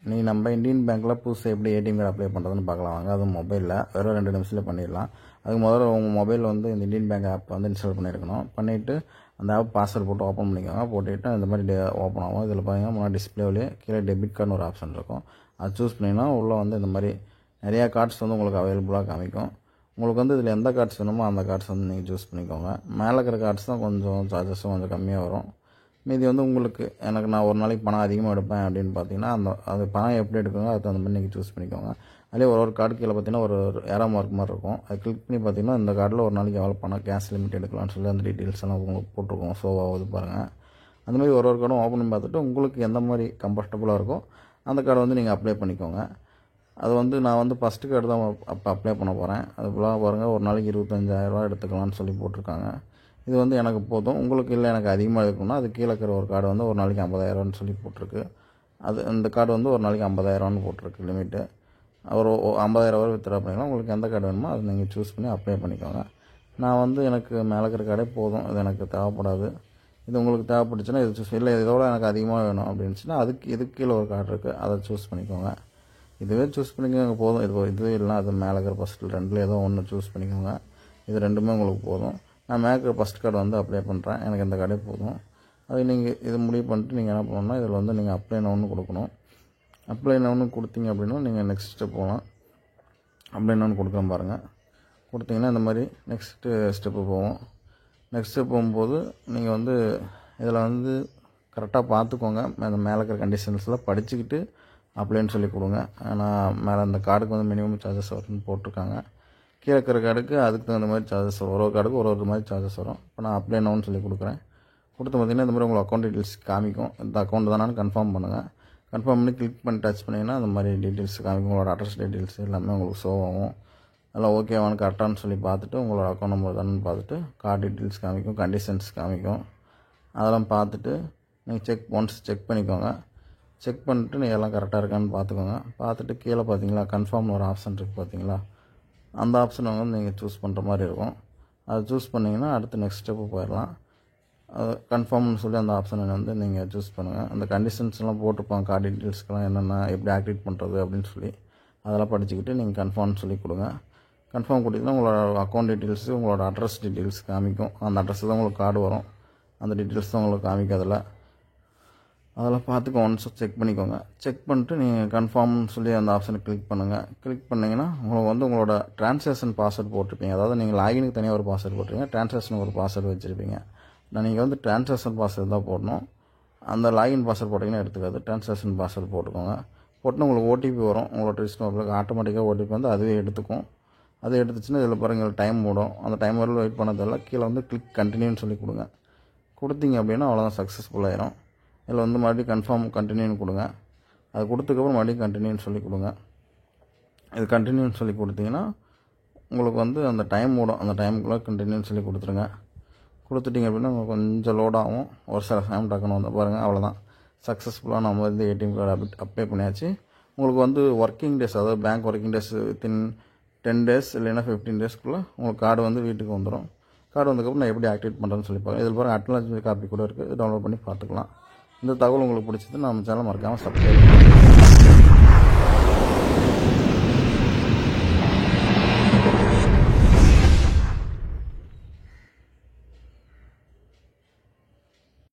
இன்றைக்கி நம்ம இந்தியன் பேங்க்கில் புதுசாக எப்படி ஏடிஎம் கார்டு அப்ளை பண்ணுறதுன்னு பார்க்கலாம் வாங்க. அதுவும் மொபைலில் வெறும் 2 நிமிஷத்தில் பண்ணிடலாம். அதுக்கு முதல்ல உங்கள் மொபைலில் வந்து இந்த இந்தியன் பேங்க் ஆப் வந்து இன்ஸ்டால் பண்ணியிருக்கணும். பண்ணிவிட்டு அந்த ஆப் பாஸ்வேர்டு போட்டு ஓப்பன் பண்ணிக்கோங்க. போட்டுவிட்டு இந்த மாதிரி ஓப்பன் ஆகும். இதில் பார்த்தீங்கன்னா முன்னாடி டிஸ்பிளேவிலே கீழே டெபிட் கார்டுன்னு ஒரு ஆப்ஷன் இருக்கும். அது சூஸ் பண்ணிங்கன்னா உள்ளே வந்து இந்த மாதிரி நிறையா கார்ட்ஸ் வந்து உங்களுக்கு அவைலபிளாக காமிக்கும். உங்களுக்கு வந்து இதில் எந்த கார்ட்ஸ் வேணுமோ அந்த கார்ட்ஸ் வந்து நீங்கள் சூஸ் பண்ணிக்கோங்க. மேலே இருக்கிற கார்ட்ஸ் தான் கொஞ்சம் சார்ஜஸும் கொஞ்சம் கம்மியாக வரும். மீதி வந்து உங்களுக்கு எனக்கு நான் ஒரு நாளைக்கு பணம் அதிகமாக எடுப்பேன் அப்படின்னு பார்த்தீங்கன்னா அது பணம் எப்படி எடுக்கணும் அதுக்கு அந்த மாதிரி நீங்கள் சூஸ் பண்ணிக்கோங்க. அதிலே ஒரு கார்டு கீழே பார்த்தீங்கன்னா ஒரு ஏரோ மார்க் மாதிரி இருக்கும். அது கிளிக் பண்ணி பார்த்தீங்கன்னா இந்த கார்டில் ஒரு நாளைக்கு எவ்வளோ பணம் கேஷ் லிமிட் எடுக்கலாம்னு சொல்லி அந்த டீட்டெயில்ஸ் எல்லாம் உங்களுக்கு போட்டிருக்கோம். ஷோ ஆகுது பாருங்கள். அந்த மாதிரி ஒரு கார்டும் ஓப்பன் பண்ணி பார்த்துட்டு உங்களுக்கு எந்த மாதிரி கம்ஃபர்டபுளாக இருக்கோ அந்த கார்டை வந்து நீங்கள் அப்ளை பண்ணிக்கோங்க. அது வந்து நான் வந்து ஃபஸ்ட்டு கார்டு தான் அப்ளை பண்ண போகிறேன். அது ஃபுல்லாக பாருங்கள் ஒரு நாளைக்கு 25,000 எடுத்துக்கலாம்னு சொல்லி போட்டிருக்காங்க. இது வந்து எனக்கு போதும். உங்களுக்கு இல்லை எனக்கு அதிகமாக எடுக்கணும்னா அது கீழே இருக்கிற ஒரு கார்டு வந்து ஒரு நாளைக்கு 50,000 சொல்லி போட்டிருக்கு. இந்த கார்டு வந்து ஒரு நாளைக்கு 50,000 போட்டிருக்கு லிமிட்டு. ஒரு 50,000 வித்ட்ரா பண்ணிக்கலாம். உங்களுக்கு எந்த கார்டு வேணுமோ அதை நீங்கள் சூஸ் பண்ணி அப்ளை பண்ணிக்கோங்க. நான் வந்து எனக்கு மேலே இருக்கிற கார்டே போதும், இது எனக்கு தேவைப்படாது. இது உங்களுக்கு தேவைப்பட்டுச்சுன்னா இது சூஸ் இல்லை இதோட எனக்கு அதிகமாக வேணும் அப்படின்னுச்சுன்னா இதுக்கு கீழே ஒரு கார்டு இருக்குது, அதை சூஸ் பண்ணிக்கோங்க. இதுவே சூஸ் பண்ணிக்கோங்க போதும். இதுவே இல்லைனா அது மேலே இருக்கிற ஃபஸ்ட்டில் 2ல் ஏதோ ஒன்று சூஸ் பண்ணிக்கோங்க. இது 2மே உங்களுக்கு போதும். நான் மேலே ஃபஸ்ட் கார்டு வந்து அப்ளை பண்ணுறேன். எனக்கு இந்த கார்டே போதும். அது நீங்கள் இது முடிவு பண்ணிட்டு நீங்கள் என்ன பண்ணணும்னா இதில் வந்து நீங்கள் அப்ளை நவுன்னு கொடுக்கணும். அப்ளை நவுன்னு கொடுத்தீங்க அப்படின்னா நீங்கள் நெக்ஸ்ட் ஸ்டெப் போகலாம். அப்ளை நவுன்னு கொடுக்குறேன் பாருங்கள். கொடுத்தீங்கன்னா இந்த மாதிரி நெக்ஸ்ட்டு ஸ்டெப்பு போவோம். நெக்ஸ்ட் ஸ்டெப் போகும்போது நீங்கள் வந்து இதில் வந்து கரெக்டாக பார்த்துக்கோங்க. அந்த மேலே இருக்கிற கண்டிஷன்ஸில் படிச்சுக்கிட்டு அப்ளைன்னு சொல்லி கொடுங்க. ஏன்னா மேலே அந்த கார்டுக்கு வந்து மினிமம் சார்ஜஸ் வரும்னு போட்டிருக்காங்க. கீழே இருக்கிற கார்டுக்கு அதுக்கு தகுந்த மாதிரி சார்ஜஸ் வரும். ஒரு கார்டுக்கு ஒரு மாதிரி சார்ஜஸ் வரும். இப்போ நான் அப்ளை நவுன்னு சொல்லி கொடுக்குறேன். கொடுத்து பார்த்தீங்கன்னா இந்த மாதிரி உங்களுக்கு அக்கௌண்ட் டீட்டெயில்ஸ் காமிக்கும். இந்த அக்கௌண்ட் தானு கன்ஃபார்ம் பண்ணுங்கள். கன்ஃபார்ம் பண்ணி கிளிக் பண்ணி டச் பண்ணிங்கன்னா அந்த மாதிரி டீட்டெயில்ஸ் காமிக்கும். உங்களோட அட்ரஸ் டீட்டெயில்ஸ் எல்லாமே உங்களுக்கு ஷோ ஆகும். அதெல்லாம் ஓகேவானு கரெக்டானு சொல்லி பார்த்துட்டு உங்களோட அக்கௌண்ட் நம்பர் தானு பார்த்துட்டு கார்டு டீட்டெயில்ஸ் காமிக்கும், கண்டிஷன்ஸ் காமிக்கும். அதெல்லாம் பார்த்துட்டு நீங்கள் ஒன்ஸ் செக் பண்ணிக்கோங்க. செக் பண்ணிட்டு நீங்கள் எல்லாம் கரெக்டாக இருக்கான்னு பார்த்துக்கோங்க. பார்த்துட்டு கீழே பார்த்தீங்களா கன்ஃபார்ம்னு ஒரு ஆப்ஷன் இருக்குது பார்த்தீங்களா, அந்த ஆப்ஷனை வந்து நீங்கள் சூஸ் பண்ணுற மாதிரி இருக்கும். அதை சூஸ் பண்ணிங்கன்னா அடுத்து நெக்ஸ்ட் ஸ்டெப்பு போயிடலாம். அது கன்ஃபார்ம்னு சொல்லி அந்த ஆப்ஷனை வந்து நீங்கள் சூஸ் பண்ணுங்கள். அந்த கண்டிஷன்ஸ்லாம் போட்டிருப்பாங்க கார்டு டீட்டெயில்ஸ்க்கெலாம் என்னென்ன எப்படி ஆக்டிவேட் பண்ணுறது அப்படின்னு சொல்லி அதெல்லாம் படிச்சுக்கிட்டு நீங்கள் கன்ஃபார்ம்னு சொல்லி கொடுங்க. கன்ஃபார்ம் கொடுத்தீங்கன்னா உங்களோட அக்கௌண்ட் டீட்டெயில்ஸு உங்களோட அட்ரஸ் டீட்டெயில்ஸ் காமிக்கும். அந்த அட்ரஸ் தான் உங்களுக்கு கார்டு வரும். அந்த டீட்டெயில்ஸ் தான் உங்களுக்கு காமிக்கும். அதெல்லாம் பார்த்துக்க ஒன்ஸ் செக் பண்ணிக்கோங்க. செக் பண்ணிட்டு நீங்கள் கன்ஃபார்ம்னு சொல்லி அந்த ஆப்ஷனை கிளிக் பண்ணுங்கள். கிளிக் பண்ணிங்கன்னா உங்களுக்கு வந்து உங்களோட ட்ரான்சாக்ஷன் பாஸ்வேர்டு போட்டிருப்பீங்க. அதாவது நீங்கள் லாகினுக்கு தனியாக ஒரு பாஸ்வேர்டு போட்டிருப்பீங்க, ட்ரான்சாக்ஷனுக்கு ஒரு பாஸ்வேர்டு வச்சுருப்பீங்க. நீங்கள் வந்து ட்ரான்சாக்ஷன் பாஸ்வேர்டு தான் போடணும். அந்த லாகின் பாஸ்வேர்டு போட்டிங்கன்னா எடுத்துக்காது. ட்ரான்சாக்ஷன் பாஸ்வேர்டு போட்டுக்கோங்க. போட்டுன்னு உங்களுக்கு ஓடிபி வரும். உங்களோட ரிஜிஸ்டர் மொபைலுக்கு ஆட்டோமேட்டிக்காக ஓடிபி வந்து அதுவே எடுத்துக்கும். அது எடுத்துச்சுன்னா இதில் பாருங்கள் டைம் மூடும். அந்த டைம் வரல வெயிட் பண்ணதெல்லாம் கீழே வந்து கிளிக் கண்டினியூன்னு சொல்லி கொடுங்க. கொடுத்தீங்க அப்படின்னா அவ்வளோதான், சக்ஸஸ்ஃபுல் ஆயிரும். இதில் வந்து மறுபடியும் கன்ஃபார்ம் கண்டினியூன்னு கொடுங்க. அது கொடுத்ததுக்கப்புறம் மறுபடியும் கண்டினியூன்னு சொல்லி கொடுங்க. இது கண்டினியூன்னு சொல்லி கொடுத்தீங்கன்னா உங்களுக்கு வந்து அந்த டைம் மூடும். அந்த டைமுக்குள்ளே கண்டினியூன்னு சொல்லி கொடுத்துருங்க. கொடுத்துட்டிங்க அப்படின்னா உங்களுக்கு கொஞ்சம் லோட் ஆகும். ஒரு சில டைம் டக்குன்னு வந்து பாருங்கள், அவ்வளோதான் சக்ஸஸ்ஃபுல்லாக நம்ம வந்து ஏடிஎம் கார்டு அப்ளை பண்ணியாச்சு. உங்களுக்கு வந்து ஒர்க்கிங் டேஸ், அதாவது bank working days within 10 days இல்லைன்னா 15 daysக்குள்ளே உங்களுக்கு கார்டு வந்து வீட்டுக்கு வந்துடும். கார்டு வந்ததுக்கப்புறம் நான் எப்படி ஆக்டிவேட் பண்ணுறேன்னு சொல்லி பாருங்கள். இதில் பாருங்கள் அட்லாஜி காப்பி கூட இருக்குது, டவுன்லோட் பண்ணி பார்த்துக்கலாம். இந்த தகவல் உங்களுக்கு பிடிச்சது நம்ம சேனல் மறக்காமல் சப்ஸ்கிரைப் பண்ணுங்கள்.